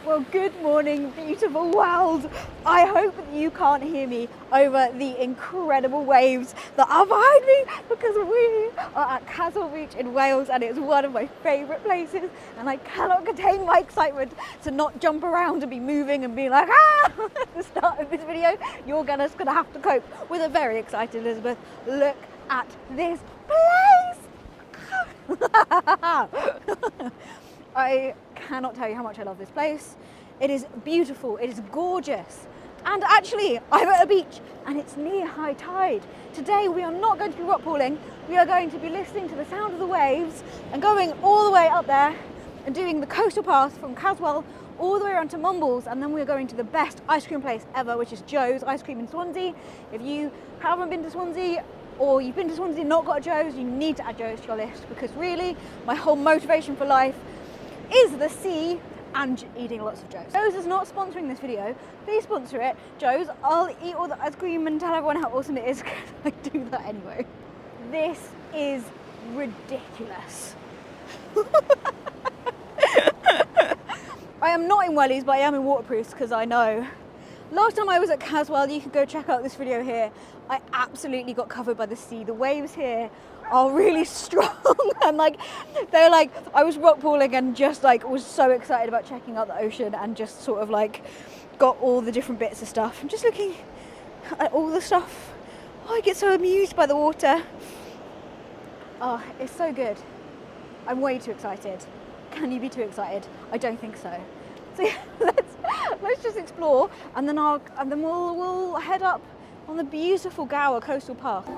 Well, good morning, beautiful world. I hope that you can't hear me over the incredible waves that are behind me, because we are at Caswell Beach in Wales and it's one of my favourite places, and I cannot contain my excitement to not jump around and be moving and be like, ah! At the start of this video, you're just gonna have to cope with a very excited Elizabeth. Look at this place! I cannot tell you how much I love this place. It is beautiful, it is gorgeous. And actually, I'm at a beach and it's near high tide. Today we are not going to be rockpooling, we are going to be listening to the sound of the waves and going all the way up there and doing the coastal path from Caswell all the way around to Mumbles, and then we're going to the best ice cream place ever, which is Joe's Ice Cream in Swansea. If you haven't been to Swansea, or you've been to Swansea and not got a Joe's, you need to add Joe's to your list, because really my whole motivation for life is the sea and eating lots of Joe's. Joe's is not sponsoring this video. Please sponsor it. Joe's, I'll eat all the ice cream and tell everyone how awesome it is, because I do that anyway. This is ridiculous. I am not in wellies, but I am in waterproofs, because I know. Last time I was at Caswell, you can go check out this video here, I absolutely got covered by the sea. The waves here are really strong and they're like, I was rockpooling and just was so excited about checking out the ocean and just sort of got all the different bits of stuff. I'm just looking at all the stuff. Oh, I get so amused by the water. Oh, it's so good. I'm way too excited. Can you be too excited? I don't think so. So yeah, let's just explore, and then we'll head up on the beautiful Gower coastal path.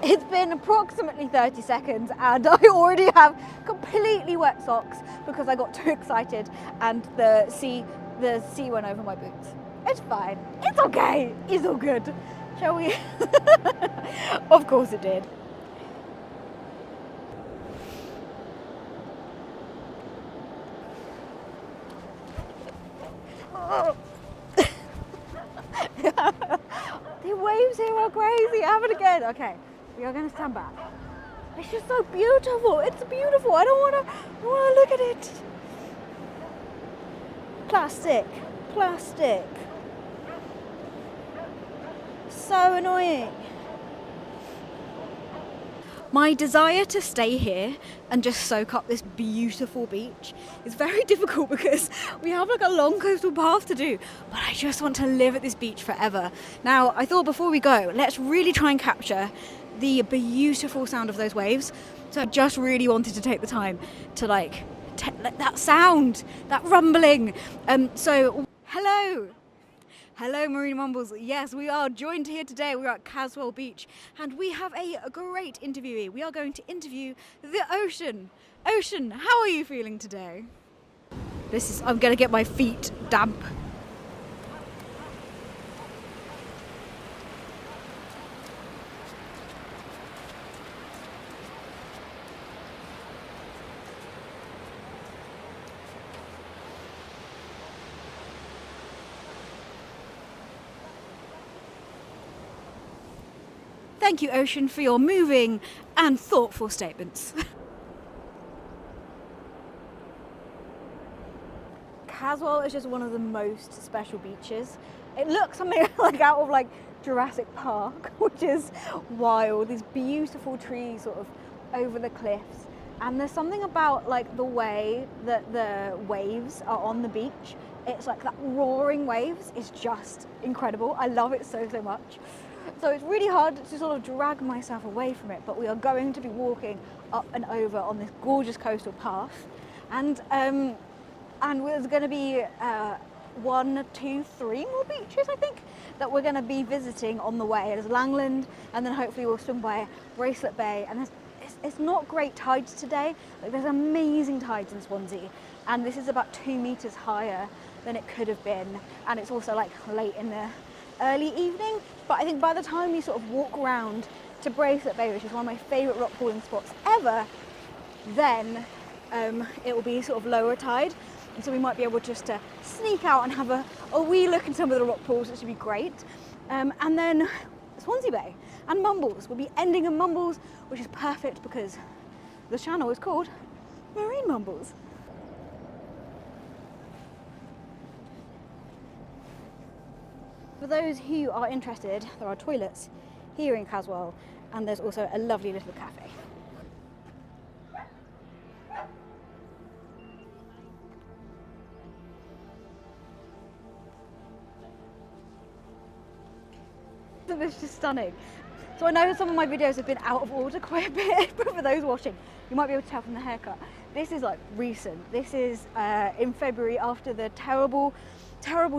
It's been approximately 30 seconds and I already have completely wet socks because I got too excited and the sea went over my boots. It's fine, it's okay, it's all good. Shall we? Of course it did. Oh. The waves here are crazy. Have it again. Okay, we are going to stand back. It's just so beautiful. It's beautiful. I don't want to look at it. Plastic. So annoying. My desire to stay here and just soak up this beautiful beach is very difficult because we have a long coastal path to do, but I just want to live at this beach forever. Now, I thought before we go, let's really try and capture the beautiful sound of those waves. So I just really wanted to take the time to that sound, that rumbling. So Hello Marine Mumbles. Yes, we are joined here today. We're at Caswell Beach and we have a great interviewee. We are going to interview the ocean. Ocean, how are you feeling today? I'm going to get my feet damp. Thank you, Ocean, for your moving and thoughtful statements. Caswell is just one of the most special beaches. It looks something out of Jurassic Park, which is wild. These beautiful trees sort of over the cliffs. And there's something about the way that the waves are on the beach. It's that roaring waves is just incredible. I love it so much. So it's really hard to sort of drag myself away from it, but we are going to be walking up and over on this gorgeous coastal path, and there's going to be 1, 2, 3 more beaches, I think, that we're going to be visiting on the way. There's Langland, and then hopefully we'll swim by Bracelet Bay, and it's not great tides today. There's amazing tides in Swansea, and this is about 2 meters higher than it could have been, and it's also late in the early evening, but I think by the time you sort of walk around to Bracelet Bay, which is one of my favourite rockpooling spots ever, then it will be sort of lower tide. And so we might be able just to sneak out and have a wee look in some of the rock pools, which would be great. And then Swansea Bay and Mumbles. We'll be ending in Mumbles, which is perfect because the channel is called Marine Mumbles. For those who are interested, there are toilets here in Caswell, and there's also a lovely little cafe. It's just stunning. So I know some of my videos have been out of order quite a bit, but for those watching, you might be able to tell from the haircut. This is like recent. This is in February after the terrible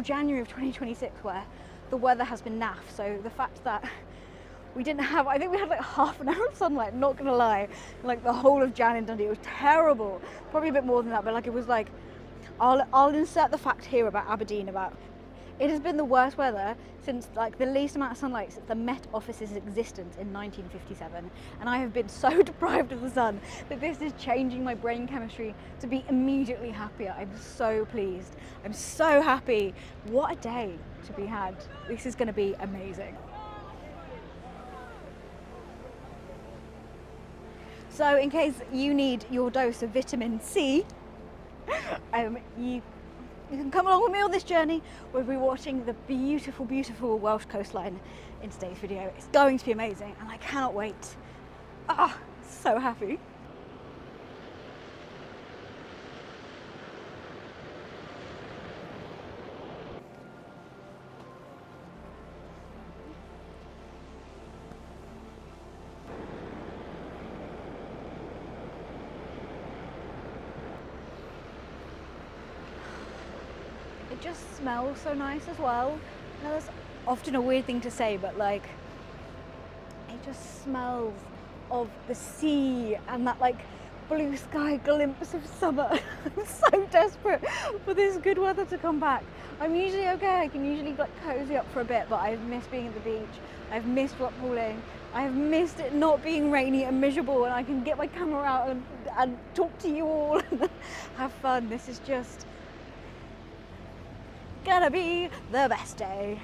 January of 2026 where the weather has been naff. So the fact that we didn't have, I think we had like half an hour of sunlight, not gonna lie, like the whole of Jan in Dundee. It was terrible. Probably a bit more than that, but like it was like, I'll insert the fact here about Aberdeen, about it has been the worst weather since like the least amount of sunlight since the Met Office's existence in 1957, and I have been so deprived of the sun that this is changing my brain chemistry to be immediately happier. I'm so pleased. I'm so happy. What a day to be had. This is going to be amazing. So in case you need your dose of vitamin C, you can come along with me on this journey. We'll be watching the beautiful, beautiful Welsh coastline in today's video. It's going to be amazing and I cannot wait. Ah, so happy. It just smells so nice as well. Now that's often a weird thing to say, but like, it just smells of the sea and that like blue sky glimpse of summer. I'm so desperate for this good weather to come back. I'm usually okay, I can usually like cozy up for a bit, but I've missed being at the beach. I've missed rockpooling. I have missed it not being rainy and miserable, and I can get my camera out and talk to you all and have fun. This is just gonna be the best day.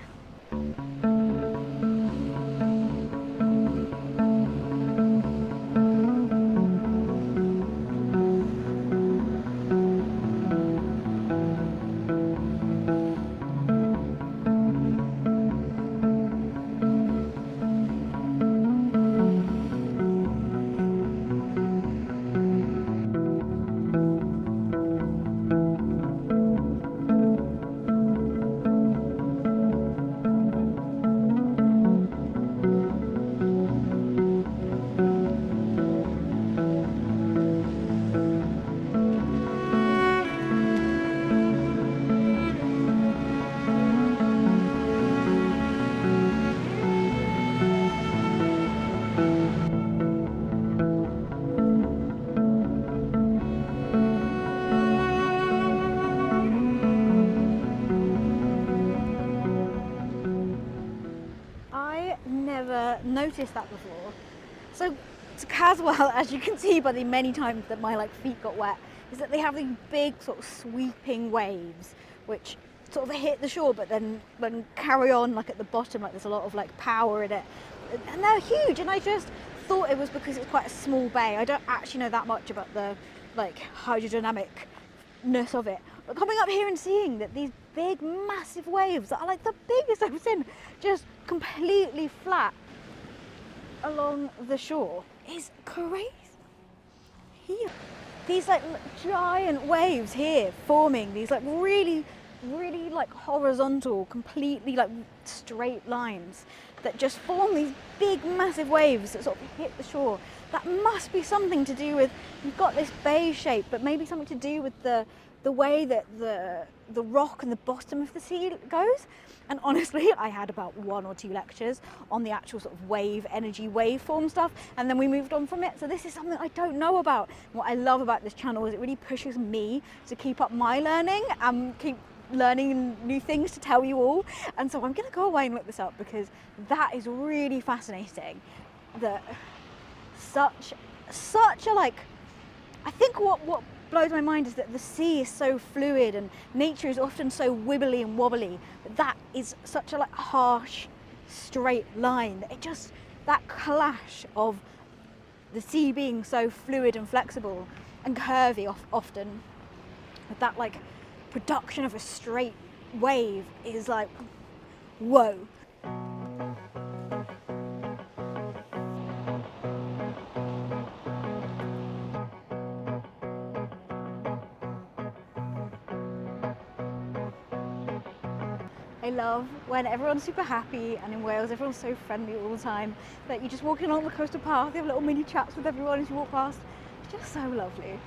Noticed that before. So Caswell, as you can see by the many times that my like feet got wet, is that they have these big sort of sweeping waves which sort of hit the shore but then carry on like at the bottom, like there's a lot of like power in it, and they're huge. And I just thought it was because it's quite a small bay. I don't actually know that much about the like hydrodynamicness of it, but coming up here and seeing that these big massive waves that are like the biggest I've seen, just completely flat along the shore, is crazy. Here, these like giant waves here forming these like really like horizontal, completely like straight lines that just form these big massive waves that sort of hit the shore. That must be something to do with, you've got this bay shape, but maybe something to do with the way that the rock and the bottom of the sea goes. And honestly, I had about 1 or 2 lectures on the actual sort of energy waveform stuff, and then we moved on from it. So this is something I don't know about. What I love about this channel is it really pushes me to keep up my learning and keep learning new things to tell you all. And so I'm gonna go away and look this up because that is really fascinating. That such a like, I think what blows my mind is that the sea is so fluid and nature is often so wibbly and wobbly. That is such a like harsh, straight line. It just, that clash of the sea being so fluid and flexible and curvy often, with that like production of a straight wave is like, whoa. I love when everyone's super happy, and in Wales everyone's so friendly all the time that you just walk along the coastal path, you have little mini chats with everyone as you walk past. It's just so lovely.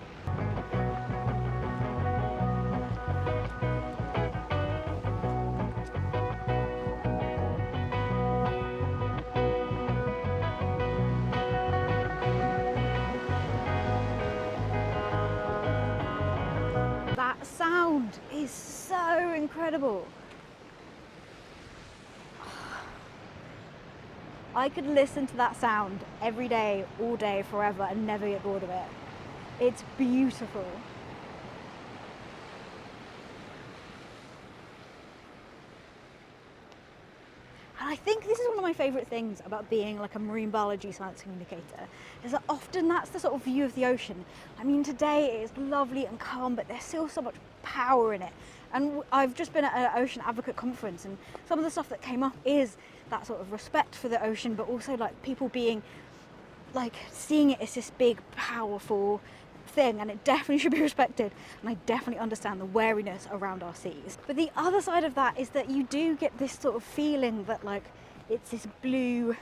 That sound is so incredible. I could listen to that sound every day, all day, forever, and never get bored of it. It's beautiful. And I think this is one of my favourite things about being like a marine biology science communicator, is that often that's the sort of view of the ocean. I mean, today it is lovely and calm, but there's still so much power in it. And I've just been at an ocean advocate conference, and some of the stuff that came up is that sort of respect for the ocean, but also like people being like seeing it as this big, powerful thing, and it definitely should be respected, and I definitely understand the wariness around our seas. But the other side of that is that you do get this sort of feeling that like it's this blue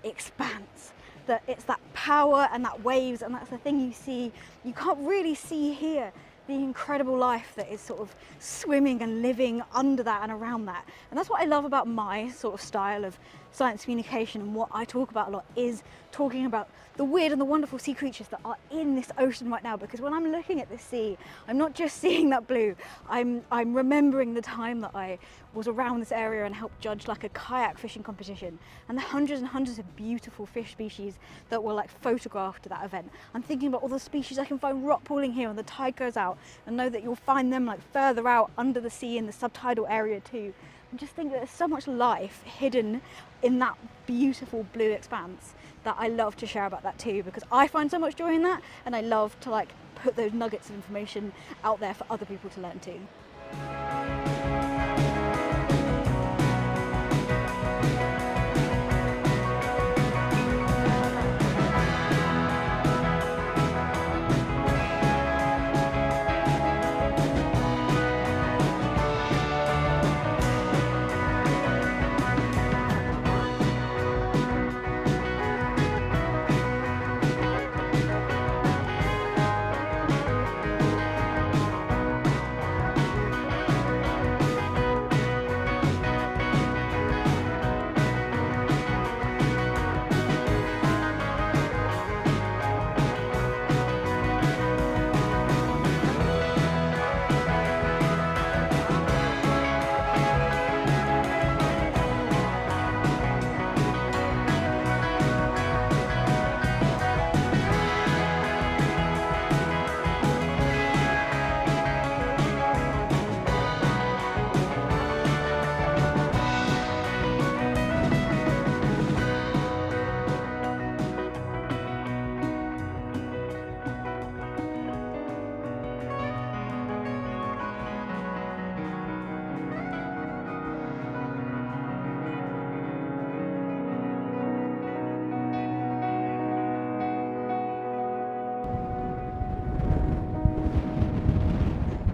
expanse, that it's that power and that waves, and that's the thing you see, you can't really see here, the incredible life that is sort of swimming and living under that and around that. And that's what I love about my sort of style of science communication, and what I talk about a lot is talking about the weird and the wonderful sea creatures that are in this ocean right now. Because when I'm looking at this sea, I'm not just seeing that blue, I'm remembering the time that I was around this area and helped judge like a kayak fishing competition, and the hundreds and hundreds of beautiful fish species that were like photographed at that event. I'm thinking about all the species I can find rockpooling here when the tide goes out, and know that you'll find them like further out under the sea in the subtidal area too. And just think that there's so much life hidden in that beautiful blue expanse that I love to share about that too, because I find so much joy in that, and I love to like put those nuggets of information out there for other people to learn too.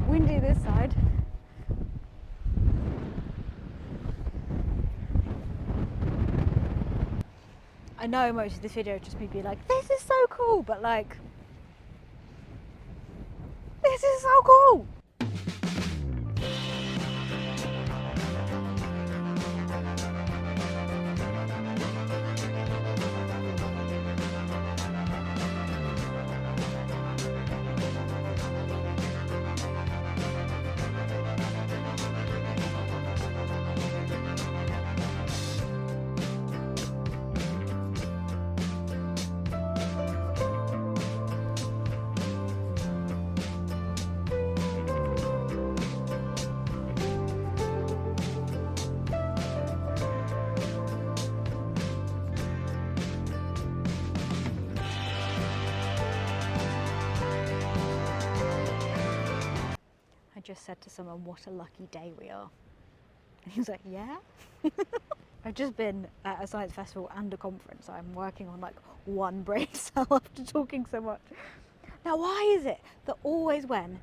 Windy this side. I know most of this video is just me being like, this is so cool, but like, this is so cool. just said to someone, what a lucky day we are. And he was like, yeah. I've just been at a science festival and a conference. I'm working on like one brain cell after talking so much. Now, why is it that always when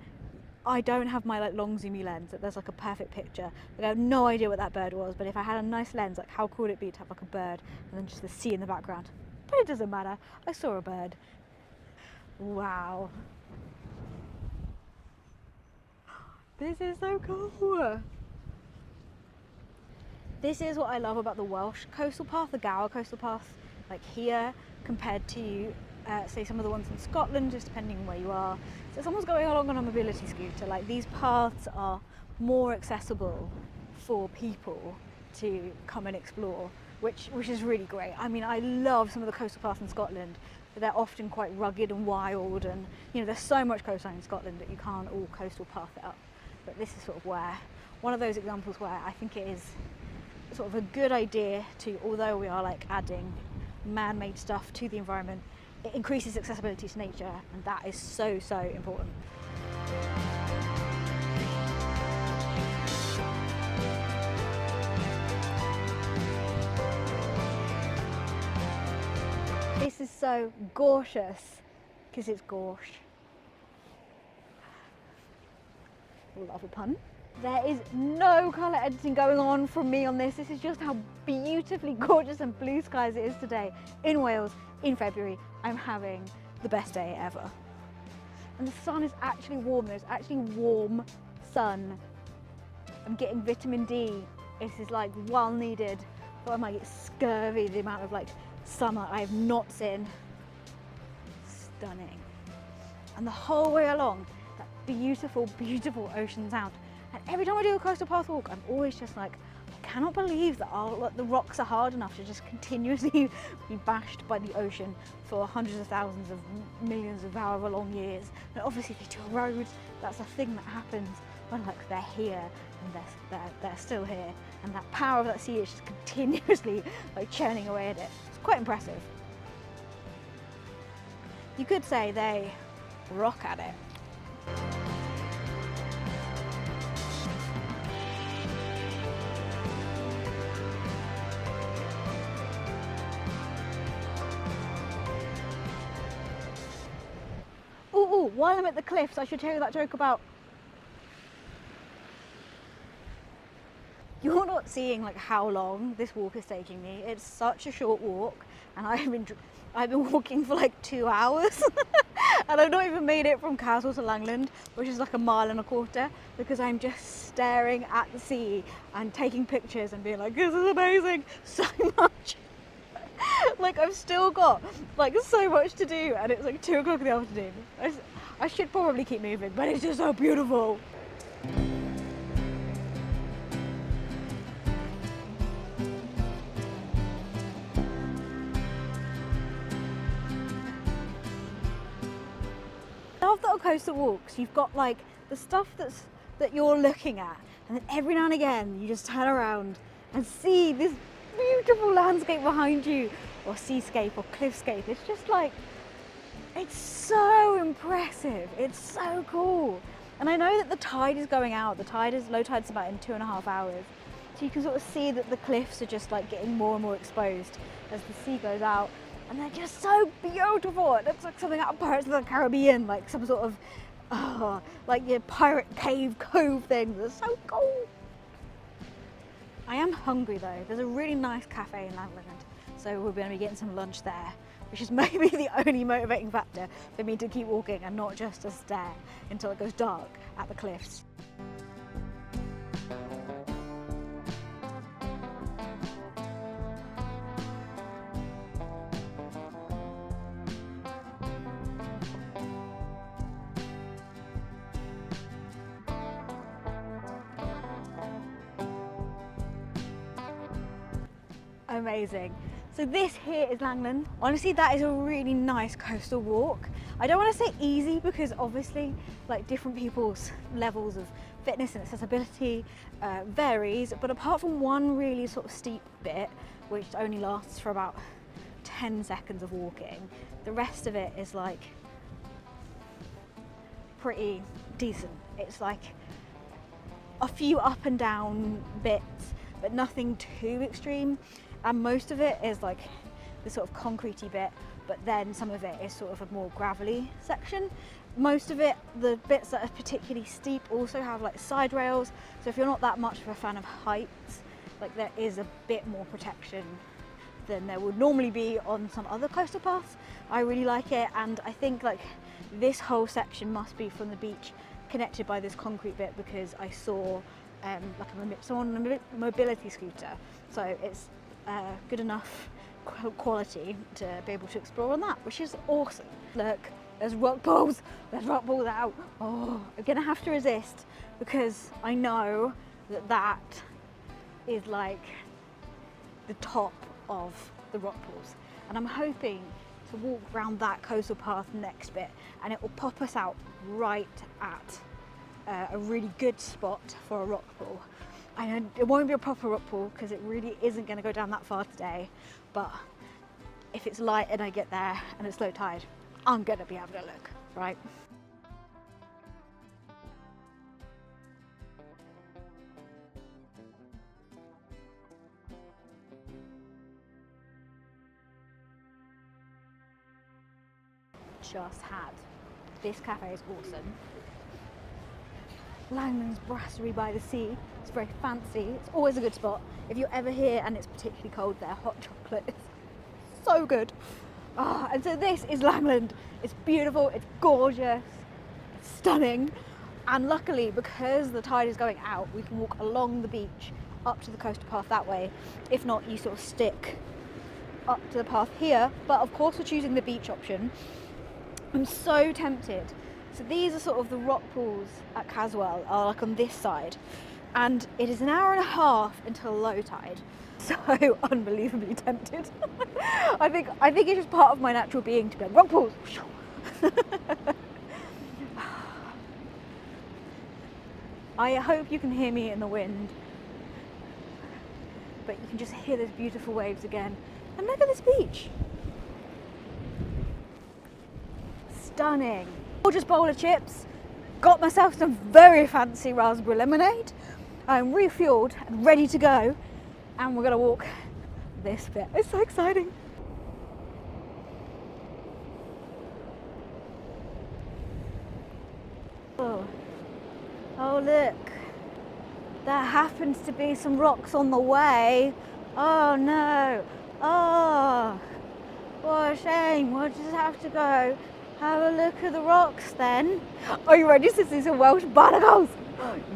I don't have my like long zoomy lens, that there's like a perfect picture, like I have no idea what that bird was, but if I had a nice lens, like how cool would it be to have like a bird and then just the sea in the background? But it doesn't matter. I saw a bird. Wow. This is so cool. This is what I love about the Welsh coastal path, the Gower coastal path, like here, compared to say some of the ones in Scotland, just depending on where you are. So someone's going along on a mobility scooter, like these paths are more accessible for people to come and explore, which is really great. I mean, I love some of the coastal paths in Scotland, but they're often quite rugged and wild, and you know, there's so much coastline in Scotland that you can't all coastal path it up. But this is sort of where, one of those examples where I think it is sort of a good idea to, although we are like adding man-made stuff to the environment, it increases accessibility to nature, and that is so, so important. This is so gorgeous, because it's gorsh. Love a pun. There is no colour editing going on from me on this. This is just how beautifully gorgeous and blue skies it is today in Wales in February. I'm having the best day ever. And the sun is actually warm. There's actually warm sun. I'm getting vitamin D. This is like well needed, but I might get scurvy the amount of like summer I have not seen. Stunning. And the whole way along, that beautiful, beautiful ocean sound. And every time I do a coastal path walk, I'm always just like, I cannot believe that the rocks are hard enough to just continuously be bashed by the ocean for hundreds of thousands of millions of however long years. And obviously they do erode. That's a thing that happens when like they're here and they're still here. And that power of that sea is just continuously like churning away at it. It's quite impressive. You could say they rock at it. Ooh, while I'm at the cliffs, I should tell you that joke about... You're not seeing like how long this walk is taking me. It's such a short walk, and I've been walking for like 2 hours, and I've not even made it from Caswell to Langland, which is like a mile and a quarter, because I'm just staring at the sea and taking pictures and being like, this is amazing so much. Like I've still got like so much to do, and it's like 2 o'clock in the afternoon. I should probably keep moving, but it's just so beautiful. I love that on coastal walks you've got like the stuff that you're looking at, and then every now and again you just turn around and see this beautiful landscape behind you, or seascape or cliffscape. It's just like, it's so impressive. It's so cool. And I know that the tide is going out. Low tide's about in 2.5 hours. So you can sort of see that the cliffs are just like getting more and more exposed as the sea goes out. And they're just so beautiful. It looks like something out of Pirates of the Caribbean, like some sort of, like your pirate cave cove thing. That's so cool. I am hungry though. There's a really nice cafe in Langland, so we're going to be getting some lunch there, which is maybe the only motivating factor for me to keep walking and not just to stare until it goes dark at the cliffs. Amazing. So this here is Langland. Honestly, that is a really nice coastal walk. I don't want to say easy because obviously like different people's levels of fitness and accessibility varies, but apart from one really sort of steep bit, which only lasts for about 10 seconds of walking, the rest of it is like pretty decent. It's like a few up and down bits, but nothing too extreme. And most of it is like the sort of concretey bit, but then some of it is sort of a more gravelly section. Most of it, the bits that are particularly steep, also have like side rails. So if you're not that much of a fan of heights, like there is a bit more protection than there would normally be on some other coastal paths. I really like it, and I think like this whole section must be from the beach connected by this concrete bit, because I saw someone on a mobility scooter, so it's good enough quality to be able to explore on that, which is awesome. Look, there's rock pools, there's rock pools out. Oh, I'm gonna have to resist, because I know that that is like the top of the rock pools, and I'm hoping to walk around that coastal path next bit, and it will pop us out right at a really good spot for a rock pool. I know it won't be a proper rock pool because it really isn't going to go down that far today, but if it's light and I get there and it's low tide, I'm going to be having a look, right? Just had. This cafe is awesome. Langland's Brasserie by the Sea. It's very fancy. It's always a good spot. If you're ever here and it's particularly cold, their hot chocolate is so good. Oh, and so this is Langland. It's beautiful, it's gorgeous, it's stunning. And luckily, because the tide is going out, we can walk along the beach up to the coastal path that way. If not, you sort of stick up to the path here. But of course, we're choosing the beach option. I'm so tempted. So these are sort of the rock pools at Caswell, are like on this side, and it is an hour and a half until low tide. So unbelievably tempted. I think it's just part of my natural being to be like, rock pools. I hope you can hear me in the wind, but you can just hear those beautiful waves again. And look at this beach. Stunning. Gorgeous bowl of chips. Got myself some very fancy raspberry lemonade. I'm refueled and ready to go, and we're gonna walk this bit. It's so exciting. Oh look, there happens to be some rocks on the way. Oh no, oh, what a shame. We'll just have to go have a look at the rocks then. Are you ready to see some Welsh barnacles?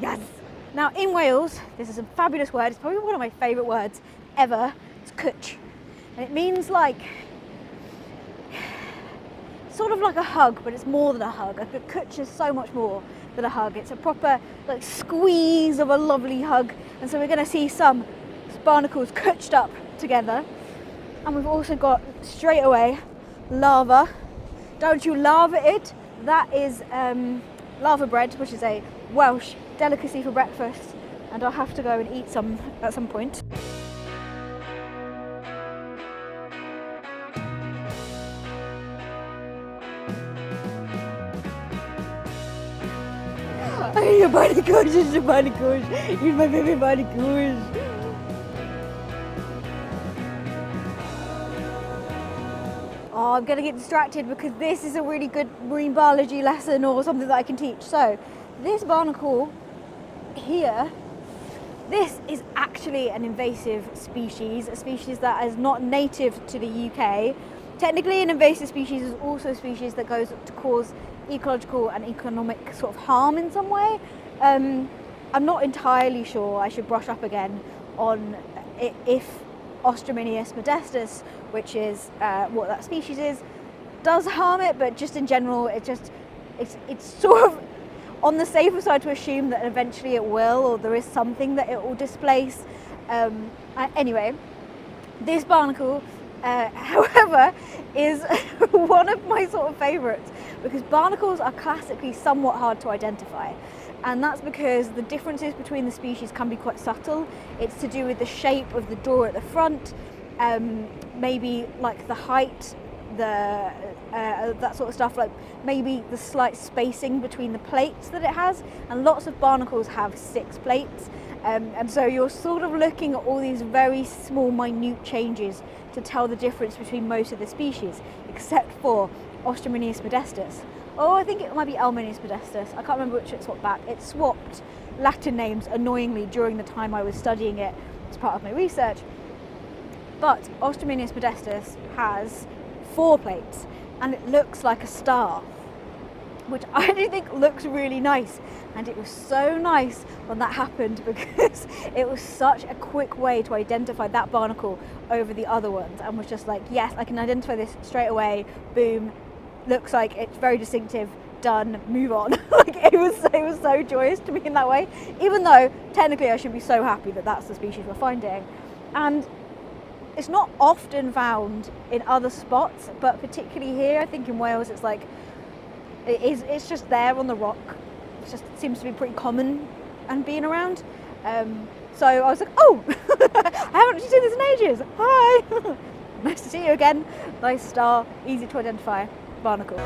Yes. Now in Wales, this is a fabulous word. It's probably one of my favourite words ever. It's cwtch. And it means like, sort of like a hug, but it's more than a hug. A cwtch is so much more than a hug. It's a proper like squeeze of a lovely hug. And so we're going to see some barnacles cwtched up together. And we've also got straight away lava. Don't you love it? That is lava bread, which is a Welsh delicacy for breakfast, and I'll have to go and eat some at some point. Your barnacles, it's your barnacles. You're my baby barnacles. Oh, I'm going to get distracted because this is a really good marine biology lesson or something that I can teach. So, this barnacle here, this is actually an invasive species, a species that is not native to the UK. Technically, an invasive species is also a species that goes to cause ecological and economic sort of harm in some way. I'm not entirely sure. I should brush up again on if Ostrominius modestus, which is what that species is, does harm it, but just in general, it's sort of on the safer side to assume that eventually it will, or there is something that it will displace. Anyway, this barnacle, however, is one of my sort of favourites, because barnacles are classically somewhat hard to identify. And that's because the differences between the species can be quite subtle. It's to do with the shape of the door at the front, maybe like the height that sort of stuff, like maybe the slight spacing between the plates that it has, and lots of barnacles have 6 plates, and so you're sort of looking at all these very small minute changes to tell the difference between most of the species, except for Ostrominius modestus. Oh, I think it might be Elminius modestus, I can't remember which it swapped back. It swapped Latin names annoyingly during the time I was studying it as part of my research. But Ostrominius modestus has 4 plates, and it looks like a star, which I do think looks really nice. And it was so nice when that happened, because it was such a quick way to identify that barnacle over the other ones, and was just like, yes, I can identify this straight away, boom, looks like it's very distinctive, done, move on. Like it was so joyous to me in that way, even though technically I should be so happy that that's the species we're finding. And it's not often found in other spots, but particularly here, I think in Wales, it's like, it's just there on the rock. It just seems to be pretty common and being around. So I was like, oh, I haven't actually seen this in ages. Hi, nice to see you again. Nice star, easy to identify, barnacle.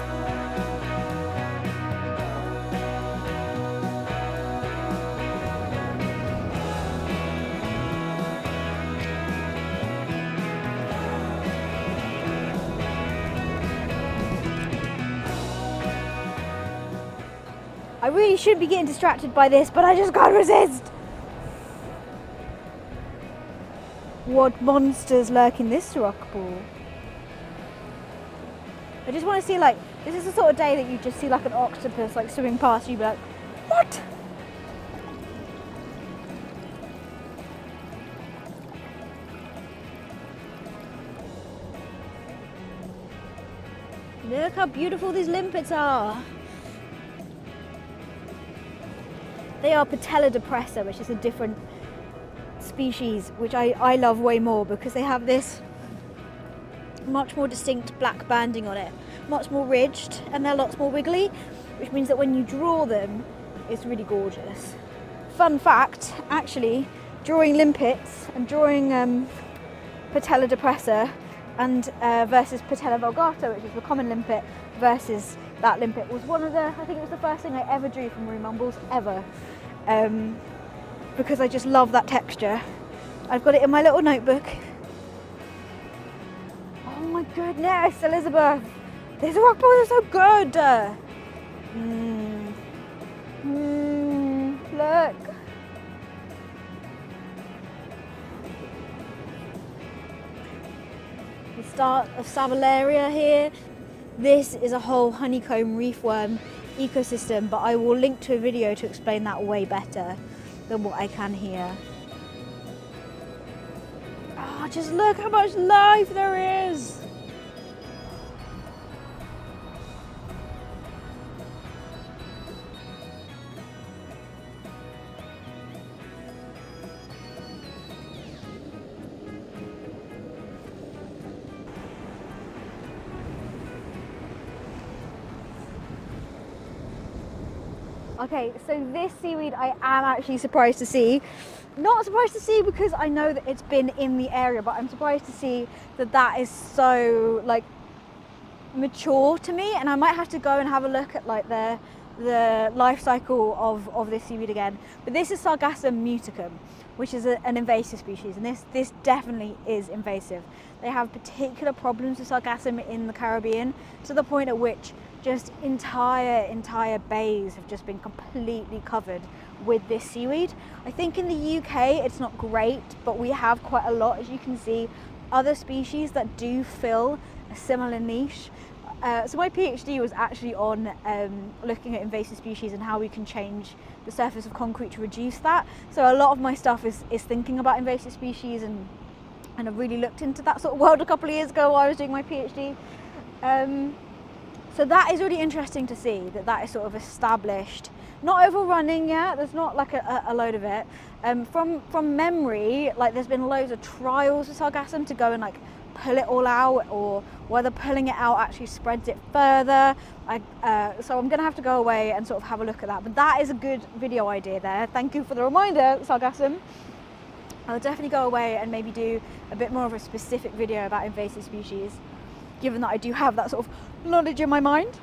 I really should be getting distracted by this, but I just can't resist. What monsters lurk in this rock pool? I just want to see, like, this is the sort of day that you just see like an octopus like swimming past you, be like, what? Look how beautiful these limpets are. They are Patella depressa, which is a different species, which I love way more, because they have this much more distinct black banding on it, much more ridged, and they're lots more wiggly, which means that when you draw them, it's really gorgeous. Fun fact, actually, drawing limpets and drawing Patella depressa and versus Patella vulgata, which is the common limpet, versus that limpet, was one of the, I think it was the first thing I ever drew from Mumbles, ever. Because I just love that texture. I've got it in my little notebook. Oh my goodness, Elizabeth! These rock pools are so good! Look! The start of Sabellaria here. This is a whole honeycomb reefworm ecosystem, but I will link to a video to explain that way better than what I can here. Oh, just look how much life there is! Okay, so this seaweed I am actually surprised to see. Not surprised to see because I know that it's been in the area, but I'm surprised to see that that is so like mature to me, and I might have to go and have a look at like the life cycle of this seaweed again. But this is Sargassum muticum, which is an invasive species, and this definitely is invasive. They have particular problems with Sargassum in the Caribbean, to the point at which just entire bays have just been completely covered with this seaweed. I think in the UK it's not great, but we have quite a lot, as you can see, other species that do fill a similar niche. So my PhD was actually on looking at invasive species and how we can change the surface of concrete to reduce that. So a lot of my stuff is thinking about invasive species, and I really looked into that sort of world a couple of years ago while I was doing my PhD. So that is really interesting to see that is sort of established, not overrunning yet. There's not like a load of it. From memory, like there's been loads of trials with Sargassum to go and like pull it all out, or whether pulling it out actually spreads it further. So I'm gonna have to go away and sort of have a look at that. But that is a good video idea there. Thank you for the reminder, Sargassum. I'll definitely go away and maybe do a bit more of a specific video about invasive species. given that I do have that sort of knowledge in my mind.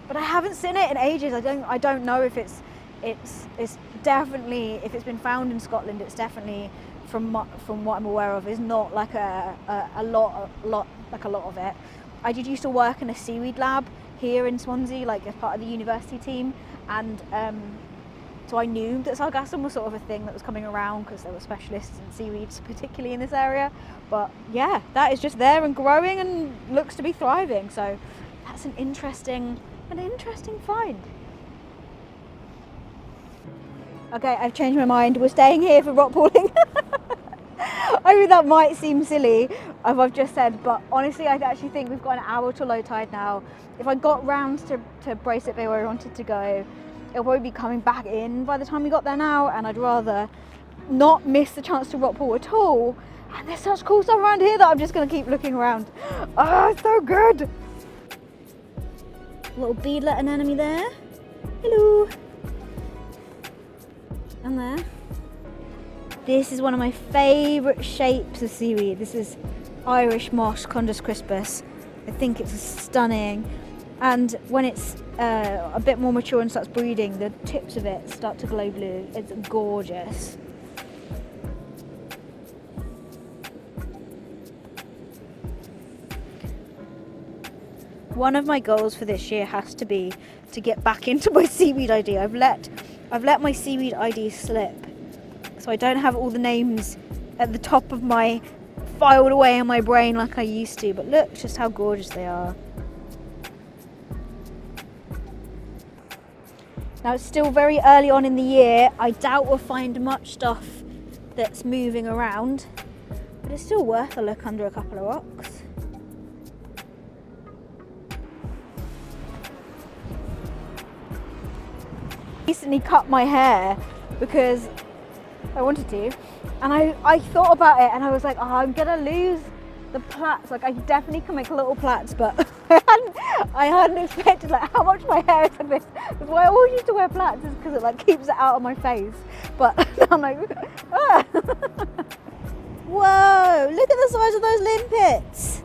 But I haven't seen it in ages. I don't know if it's definitely, if it's been found in Scotland, it's definitely, from what I'm aware of, is not like a lot of it. I did used to work in a seaweed lab here in Swansea, like as part of the university team, and so I knew that sargassum was sort of a thing that was coming around because there were specialists in seaweeds, particularly in this area. But yeah, that is just there and growing and looks to be thriving. So that's an interesting find. Okay, I've changed my mind. We're staying here for rockpooling. I mean, that might seem silly, as I've just said, but honestly, I actually think we've got an hour to low tide now. If I got round to Bracelet Bay where I wanted to go, it'll probably be coming back in by the time we got there now, and I'd rather not miss the chance to rockpool at all. And there's such cool stuff around here that I'm just going to keep looking around. Oh, it's so good. Little beadlet anemone there. Hello. And there. This is one of my favourite shapes of seaweed. This is Irish moss, Condus crispus. I think it's stunning. And when it's a bit more mature and starts breeding, the tips of it start to glow blue. It's gorgeous. One of my goals for this year has to be to get back into my seaweed ID. I've let my seaweed ID slip, so I don't have all the names at the top of my filed away in my brain like I used to. But look just how gorgeous they are. Now it's still very early on in the year. I doubt we'll find much stuff that's moving around, but it's still worth a look under a couple of rocks. Recently cut my hair because I wanted to, and I thought about it and I was like, oh, I'm gonna lose the plaits. Like I definitely can make little plaits, but I hadn't expected like how much my hair is like this. That's why I always used to wear plaits, is because it like keeps it out of my face. But now I'm like, ah. Whoa, look at the size of those limpets.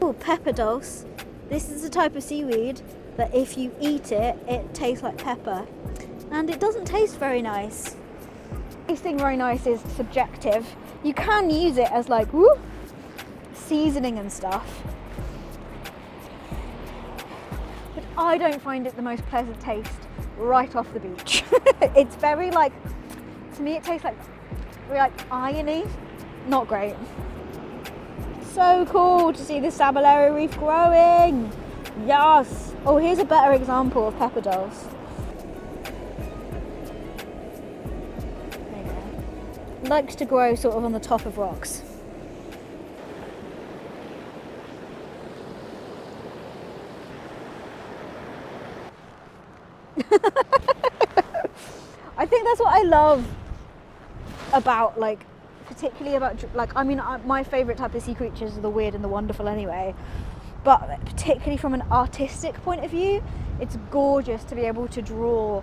Oh, pepper dulse. This is the type of seaweed that if you eat it, it tastes like pepper. And it doesn't taste very nice. Tasting very nice is subjective. You can use it as like, woo, seasoning and stuff. But I don't find it the most pleasant taste right off the beach. It's very like, to me it tastes like, very like irony. Not great. So cool to see this Sabulary reef growing. Yes. Oh, here's a better example of pepper dulse. There you go. Likes to grow sort of on the top of rocks. I think that's what I love about, like, particularly about, like, I mean, my favourite type of sea creatures are the weird and the wonderful anyway, but particularly from an artistic point of view, it's gorgeous to be able to draw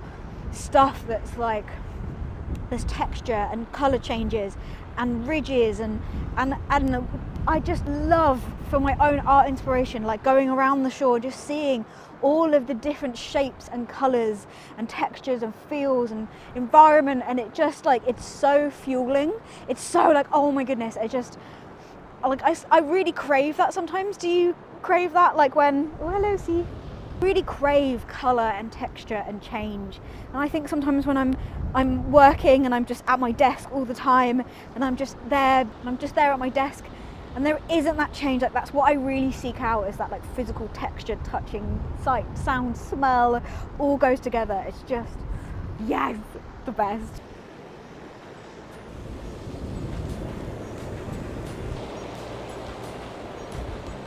stuff that's like, there's texture and colour changes and ridges and I just love, for my own art inspiration, like going around the shore, just seeing all of the different shapes and colours and textures and feels and environment, and it just like, it's so fueling. It's so like, oh my goodness, it just, like, I really crave that sometimes. Do you crave that? Like when, oh hello sea, really crave colour and texture and change. And I think sometimes when I'm working and I'm just at my desk all the time and I'm just there at my desk and there isn't that change, like that's what I really seek out, is that like physical texture, touching, sight, sound, smell, all goes together. It's just, yes, the best.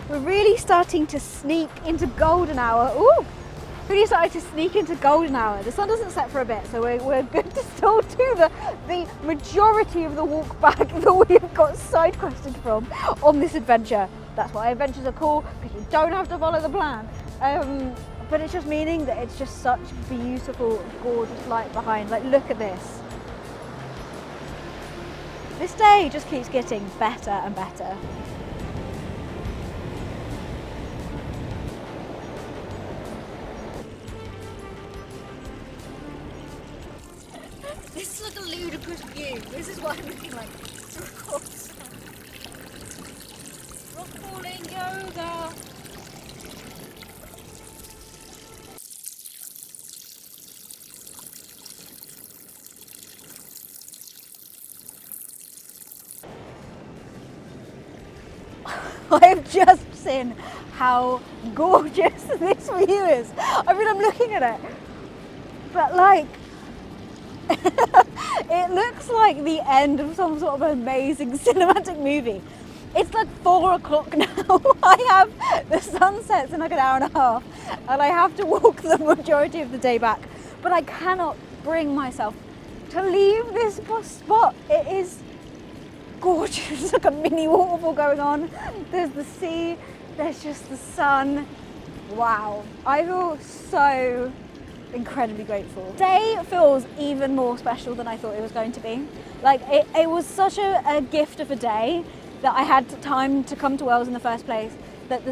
We're really starting to sneak into golden hour. Ooh! Really started to sneak into golden hour. The sun doesn't set for a bit, so we're good to still do the majority of the walk back that we've got side quested from on this adventure. That's why adventures are cool, because you don't have to follow the plan. But it's just meaning that it's just such beautiful, gorgeous light behind. Like, look at this. This day just keeps getting better and better. This is like a ludicrous view. This is what I'm looking like to record. Rockpooling yoga. I've just seen how gorgeous this view is. I mean, I'm looking at it, but like, it looks like the end of some sort of amazing cinematic movie. It's like 4 o'clock now. I have the sun sets in like an hour and a half, and I have to walk the majority of the day back. But I cannot bring myself to leave this spot. It is gorgeous. There's like a mini waterfall going on. There's the sea, there's just the sun. Wow, I feel so incredibly grateful. Today feels even more special than I thought it was going to be. Like it was such a gift of a day that I had time to come to Wales in the first place. That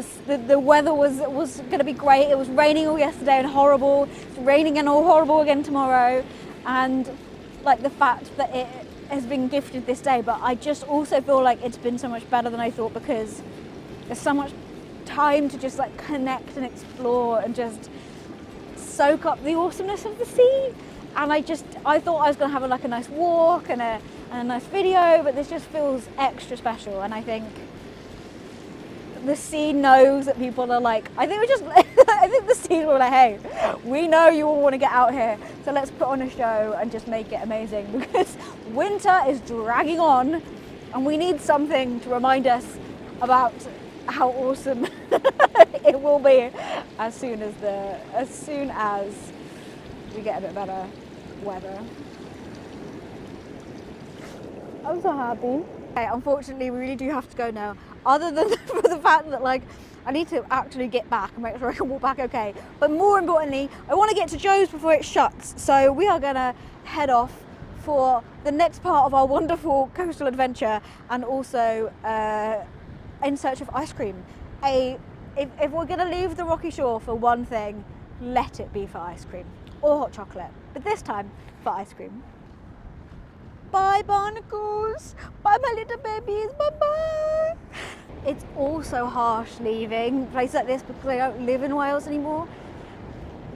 the weather was going to be great. It was raining all yesterday and horrible. It's raining and all horrible again tomorrow. And like the fact that it has been gifted this day, but I just also feel like it's been so much better than I thought, because there's so much time to just like connect and explore and just soak up the awesomeness of the sea. And I thought I was going to have a nice walk and a nice video, but this just feels extra special. And I think the sea knows that people are like, I think the sea were like, hey, we know you all want to get out here, so let's put on a show and just make it amazing, because winter is dragging on and we need something to remind us about how awesome it will be as soon as we get a bit better weather. I'm so happy. Okay, unfortunately, we really do have to go now. Other than for the fact that like I need to actually get back and make sure I can walk back okay. But more importantly, I want to get to Joe's before it shuts. So we are gonna head off for the next part of our wonderful coastal adventure, and also in search of ice cream. If we're gonna leave the rocky shore for one thing, let it be for ice cream or hot chocolate. But this time for ice cream. Bye barnacles, bye my little babies, bye bye. It's also harsh leaving places like this because I don't live in Wales anymore.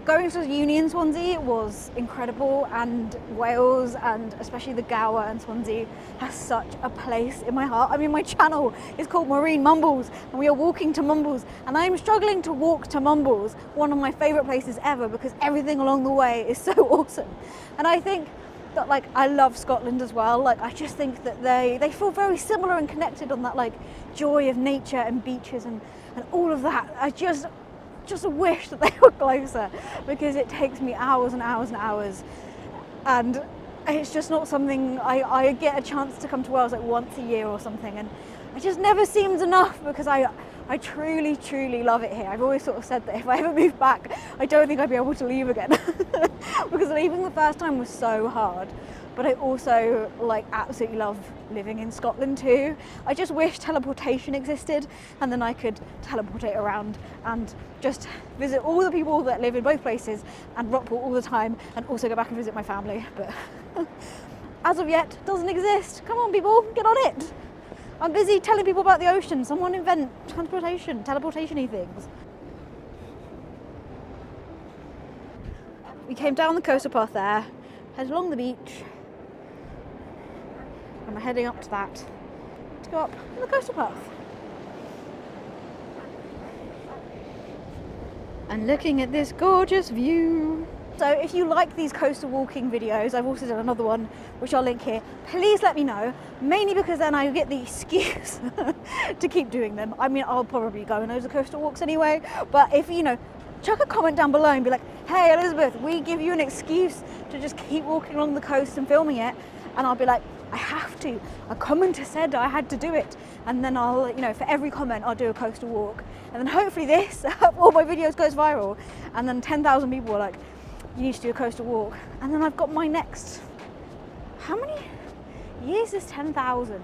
Going to uni in Swansea was incredible, and Wales, and especially the Gower and Swansea, has such a place in my heart. I mean, my channel is called Marine Mumbles, and we are walking to Mumbles, and I'm struggling to walk to Mumbles, one of my favourite places ever, because everything along the way is so awesome. And I think that like I love Scotland as well. Like I just think that they feel very similar and connected on that like joy of nature and beaches and all of that. I just wish that they were closer, because it takes me hours and hours and hours, and it's just not something I get a chance to come to Wales like once a year or something, and it just never seems enough, because I truly love it here. I've always sort of said that if I ever move back, I don't think I'd be able to leave again because leaving the first time was so hard. But I also like absolutely love living in Scotland too. I just wish teleportation existed, and then I could teleportate around and just visit all the people that live in both places and Rockpool all the time, and also go back and visit my family. But as of yet, doesn't exist. Come on people, get on it. I'm busy telling people about the ocean. Someone invent teleportation-y things. We came down the coastal path there, headed along the beach, and we're heading up to that to go up the coastal path. And looking at this gorgeous view. So if you like these coastal walking videos, I've also done another one which I'll link here, please let me know, mainly because then I get the excuse to keep doing them. I mean, I'll probably go on those coastal walks anyway, but if you know, chuck a comment down below and be like, hey Elizabeth, we give you an excuse to just keep walking along the coast and filming it, and I'll be like, I have to. A commenter said I had to do it, and then I'll, you know, for every comment I'll do a coastal walk, and then hopefully this, all my videos goes viral, and then 10,000 people are like, you need to do a coastal walk, and then I've got my next, how many? Years is 10,000.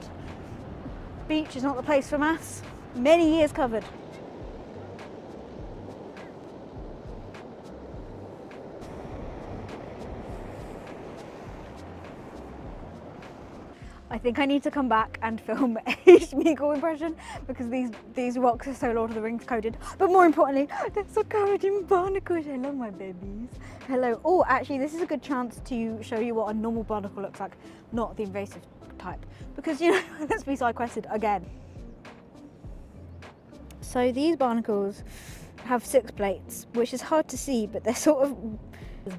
Beach is not the place for maths. Many years covered. I think I need to come back and film a Smeagol impression because these rocks are so Lord of the Rings coded. But more importantly, they're so covered in barnacles. Hello, my babies. Hello. Oh, actually, this is a good chance to show you what a normal barnacle looks like, not the invasive type. Because, you know, let's be side quested again. So these barnacles have 6 plates, which is hard to see, but they're sort of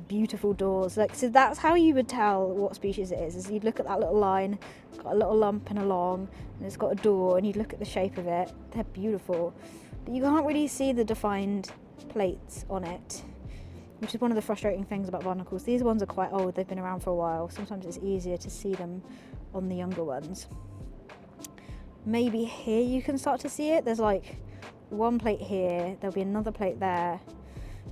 beautiful doors. Like, so that's how you would tell what species it is you'd look at that little line, it's got a little lump and a long, and it's got a door, and you'd look at the shape of it. They're beautiful, but you can't really see the defined plates on it, which is one of the frustrating things about barnacles. These ones are quite old, they've been around for a while. Sometimes it's easier to see them on the younger ones. Maybe here you can start to see it. There's like one plate here, there'll be another plate there,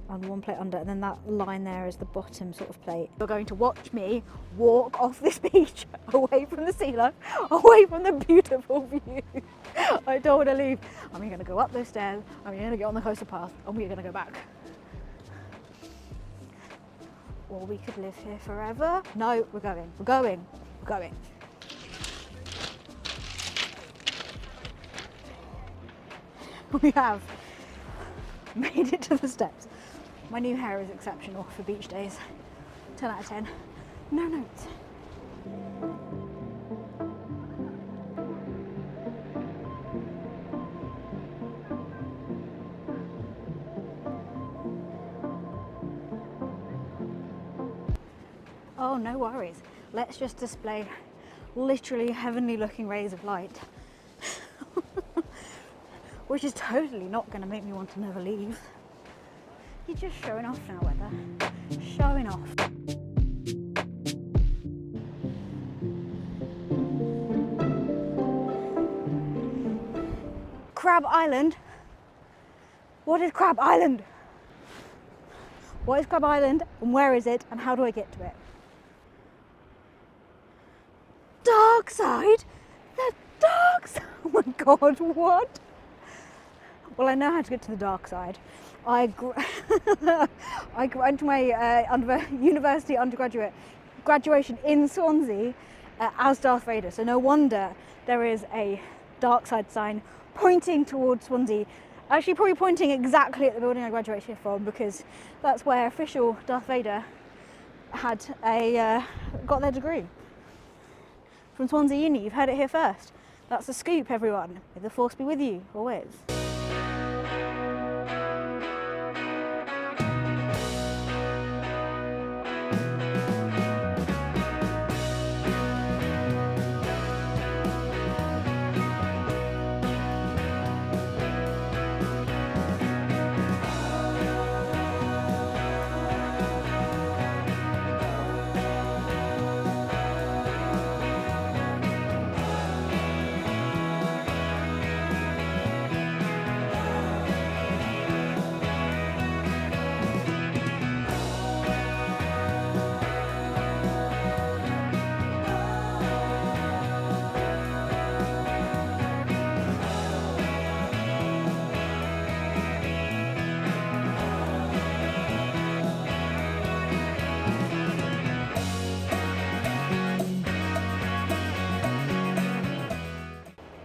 and one plate under, and then that line there is the bottom sort of plate. You're going to watch me walk off this beach, away from the sea life, away from the beautiful view. I don't want to leave. I'm going to go up those stairs, I'm going to get on the coastal path, and we're going to go back. Or we could live here forever. No, we're going, we're going, we're going. We have made it to the steps. My new hair is exceptional for beach days. 10 out of 10. No notes. Oh, no worries. Let's just display literally heavenly looking rays of light. Which is totally not going to make me want to never leave. You're just showing off now, Weather. Showing off. Crab Island? What is Crab Island? What is Crab Island and where is it and how do I get to it? Dark side? The dark side? Oh my god, what? Well, I know how to get to the dark side. I went to my university graduation in Swansea as Darth Vader, so no wonder there is a dark side sign pointing towards Swansea. Actually, probably pointing exactly at the building I graduated from, because that's where official Darth Vader had got their degree. From Swansea Uni, you've heard it here first. That's the scoop, everyone. May the force be with you, always.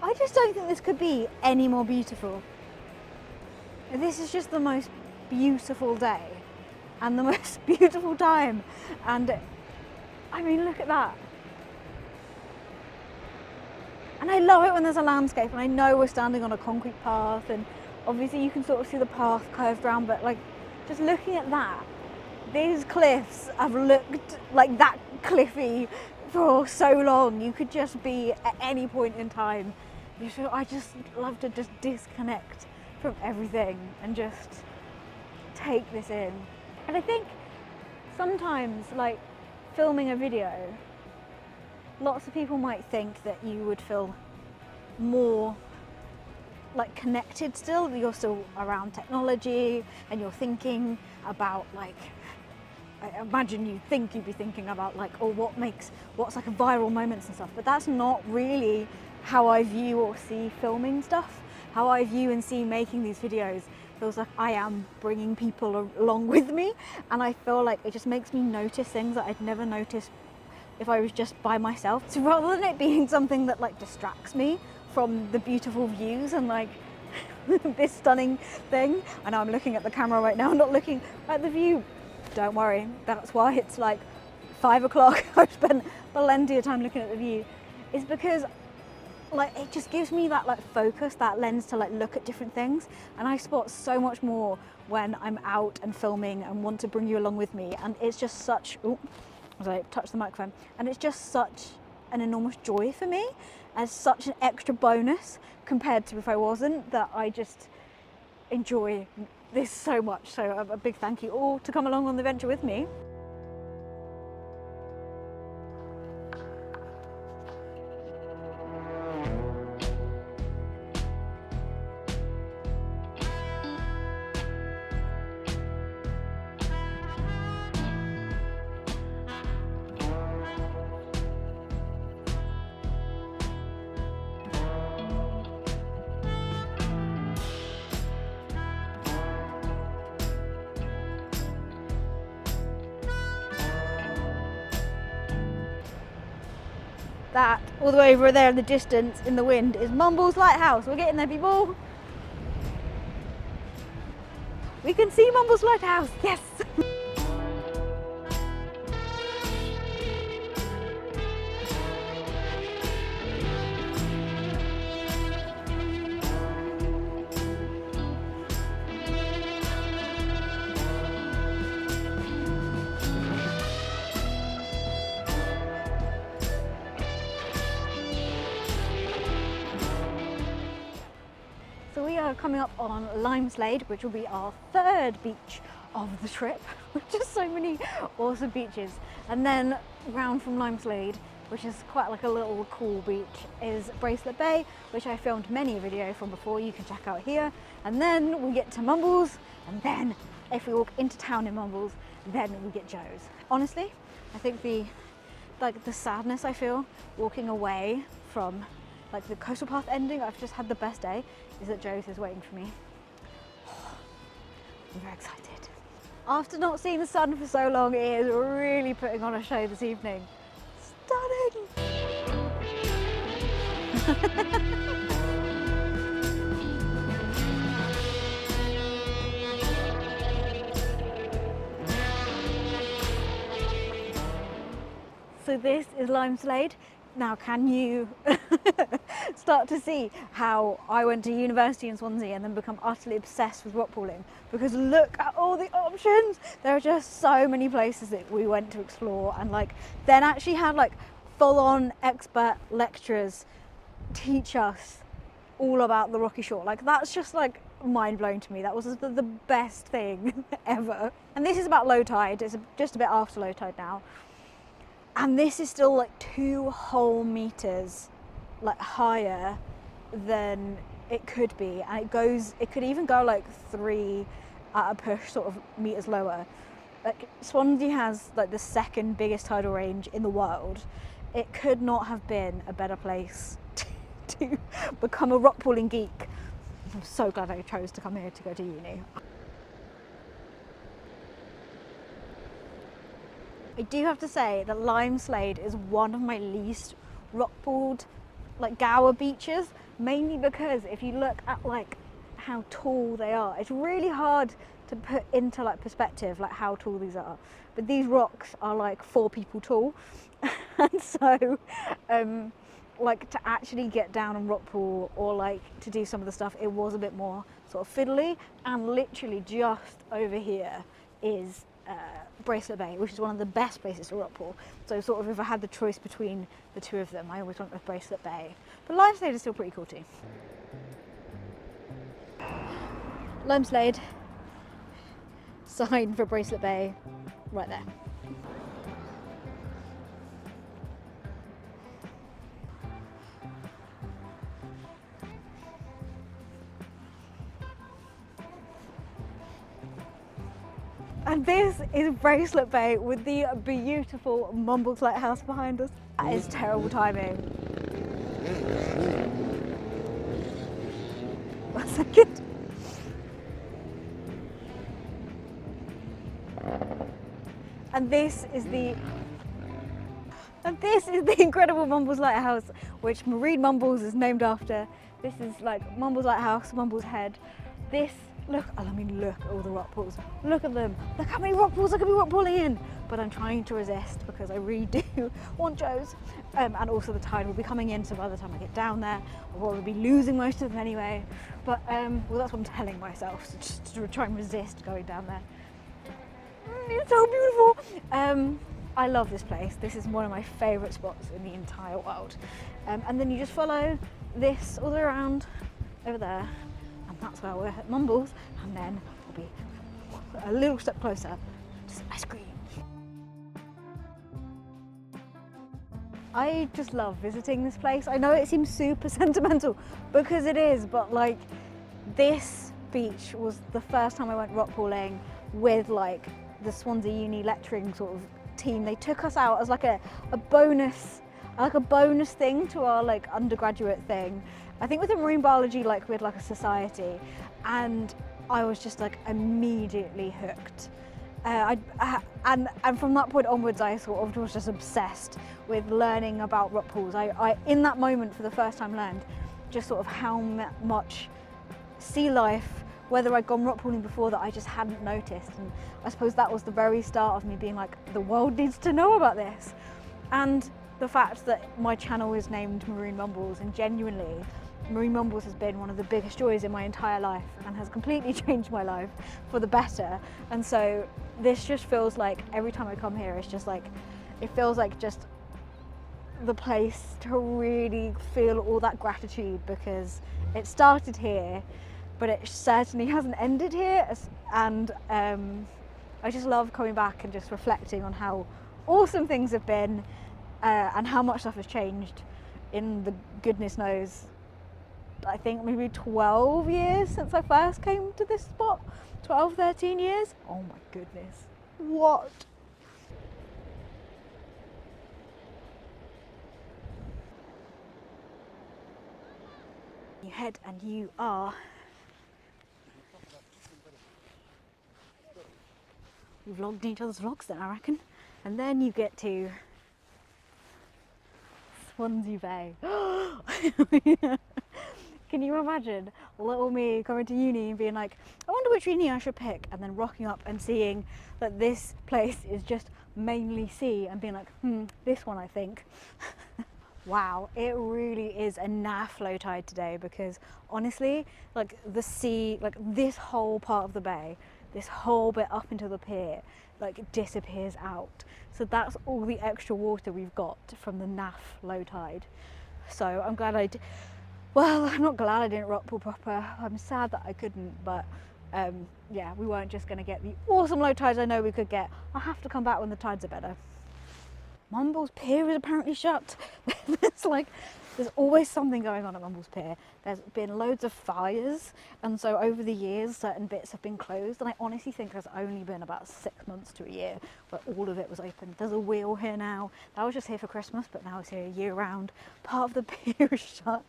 I just don't think this could be any more beautiful. This is just the most beautiful day and the most beautiful time, and I mean, look at that. And I love it when there's a landscape, and I know we're standing on a concrete path, and obviously you can sort of see the path curved around, but like, just looking at that, these cliffs have looked like that cliffy for so long. You could just be at any point in time. I just love to just disconnect from everything and just take this in. And I think sometimes, like, filming a video, lots of people might think that you would feel more like connected still, you're still around technology and you're thinking about like I imagine you'd be thinking about like, oh, what's like a viral moments and stuff, but that's not really how I view or see filming stuff. How I view and see making these videos feels like I am bringing people along with me, and I feel like it just makes me notice things that I'd never notice if I was just by myself. So rather than it being something that like distracts me from the beautiful views and like this stunning thing, I know I'm looking at the camera right now, not looking at the view. Don't worry, that's why it's like 5 o'clock. I've spent plenty of time looking at the view. It's because like it just gives me that like focus, that lens to like look at different things, and I spot so much more when I'm out and filming and want to bring you along with me. And it's just such, as I touch the microphone, and it's just such an enormous joy for me, as such an extra bonus compared to if I wasn't, that I just enjoy this so much. So a big thank you all to come along on the venture with me. That, all the way over there in the distance in the wind, is Mumbles Lighthouse. We're getting there, people. We can see Mumbles Lighthouse, yes! So we are coming up on Limeslade, which will be our third beach of the trip, with just so many awesome beaches. And then round from Limeslade, which is quite like a little cool beach, is Bracelet Bay, which I filmed many a video from before, you can check out here. And then we get to Mumbles, and then if we walk into town in Mumbles, then we get Joe's. Honestly, I think the sadness I feel walking away from like the coastal path ending, I've just had the best day, is that Joe's is waiting for me. I'm very excited. After not seeing the sun for so long, it is really putting on a show this evening. Stunning! So this is Limeslade. Now can you start to see how I went to university in Swansea and then become utterly obsessed with rockpooling? Because look at all the options. There are just so many places that we went to explore, and like then actually had like full-on expert lecturers teach us all about the rocky shore. Like that's just like mind-blowing to me. That was the best thing ever. And this is about low tide. It's just a bit after low tide now. And this is still like 2 whole meters like higher than it could be, and it could even go like 3 at a push sort of meters lower. Like Swansea has like the second biggest tidal range in the world. It could not have been a better place to become a rockpooling geek. I'm so glad I chose to come here to go to uni. I do have to say that Limeslade is one of my least rockpooled like Gower beaches, mainly because if you look at like how tall they are, it's really hard to put into like perspective like how tall these are. But these rocks are like 4 people tall, and so like to actually get down and rockpool or like to do some of the stuff, it was a bit more sort of fiddly. And literally just over here is Bracelet Bay, which is one of the best places to rockpool. So sort of if I had the choice between the two of them, I always went with Bracelet Bay. But Limeslade is still pretty cool too. Limeslade, sign for Bracelet Bay, right there. And this is Bracelet Bay with the beautiful Mumbles lighthouse behind us. That is terrible timing. 1 second. And this is the incredible Mumbles lighthouse, which Marine Mumbles is named after. This is like Mumbles lighthouse, Mumbles head. This, look, I mean, look at all the rock pools. Look at them. Look how many rock pools I could be rock pooling in. But I'm trying to resist because I really do want Joe's. And also the tide will be coming in, so by the time I get down there, I'll probably be losing most of them anyway. But well, that's what I'm telling myself, so just to try and resist going down there. It's so beautiful. I love this place. This is one of my favourite spots in the entire world. And then you just follow this all the way around over there, and that's where we're at Mumbles, and then we'll be a little step closer to some ice cream. I just love visiting this place. I know it seems super sentimental because it is, but like this beach was the first time I went rock pooling with like the Swansea Uni lecturing sort of team. They took us out as like a bonus thing to our like undergraduate thing. I think with the marine biology, like we had like a society, and I was just like immediately hooked. And from that point onwards, I sort of was just obsessed with learning about rock pools. I in that moment for the first time learned just sort of how much sea life, whether I'd gone rock pooling before, that I just hadn't noticed. And I suppose that was the very start of me being like, the world needs to know about this. And the fact that my channel is named Marine Mumbles, and genuinely Marine Mumbles has been one of the biggest joys in my entire life and has completely changed my life for the better. And so this just feels like every time I come here, it's just like, it feels like just the place to really feel all that gratitude, because it started here, but it certainly hasn't ended here. And I just love coming back and just reflecting on how awesome things have been and how much stuff has changed in the goodness knows, I think maybe 12 years since I first came to this spot. 12, 13 years. Oh my goodness. What? You head and you are. We've logged each other's vlogs then, I reckon. And then you get to Swansea Bay. Can you imagine little me coming to uni and being like, I wonder which uni I should pick, and then rocking up and seeing that this place is just mainly sea and being like, this one I think. Wow, it really is a naff low tide today, because honestly, like the sea, like this whole part of the bay, this whole bit up into the pier, like disappears out. So that's all the extra water we've got from the naff low tide. So I'm glad well, I'm not glad I didn't rock pool proper. I'm sad that I couldn't, but yeah, we weren't just going to get the awesome low tides I know we could get. I'll have to come back when the tides are better. Mumbles Pier is apparently shut. There's always something going on at Mumbles Pier. There's been loads of fires, and so over the years certain bits have been closed, and I honestly think there's only been about 6 months to a year where all of it was open. There's a wheel here now. That was just here for Christmas, but now it's here year round. Part of the pier is shut.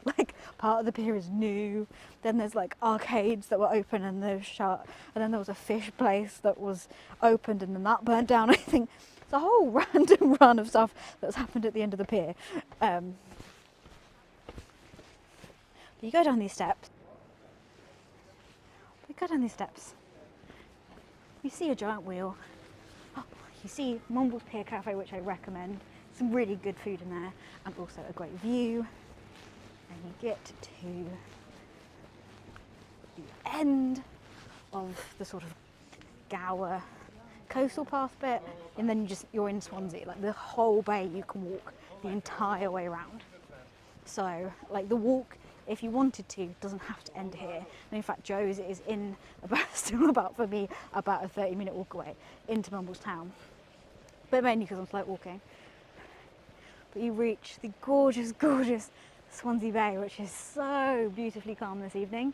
Like part of the pier is new. Then there's like arcades that were open and they're shut, and then there was a fish place that was opened and then that burnt down. I think it's a whole random run of stuff that's happened at the end of the pier. You go down these steps. You see a giant wheel. Oh, you see Mumbles Pier Cafe, which I recommend. Some really good food in there, and also a great view. And you get to the end of the sort of Gower coastal path bit, and then you're in Swansea. Like the whole bay you can walk the entire way around. So like the walk, if you wanted to, doesn't have to end here. And in fact, Joe's is still about, for me, about a 30-minute walk away into Mumbles town. But mainly because I'm slow walking. But you reach the gorgeous, gorgeous Swansea Bay, which is so beautifully calm this evening.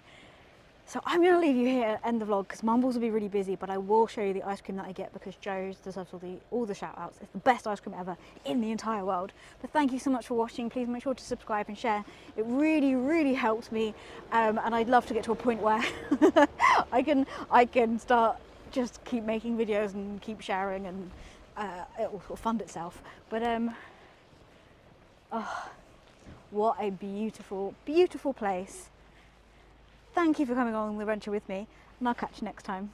So I'm going to leave you here and end the vlog because Mumbles will be really busy, but I will show you the ice cream that I get because Joe's deserves all the shout outs. It's the best ice cream ever in the entire world. But thank you so much for watching. Please make sure to subscribe and share. It really, really helps me, and I'd love to get to a point where I can start just keep making videos and keep sharing, and it will sort of fund itself. But oh, what a beautiful, beautiful place. Thank you for coming on the adventure with me, and I'll catch you next time.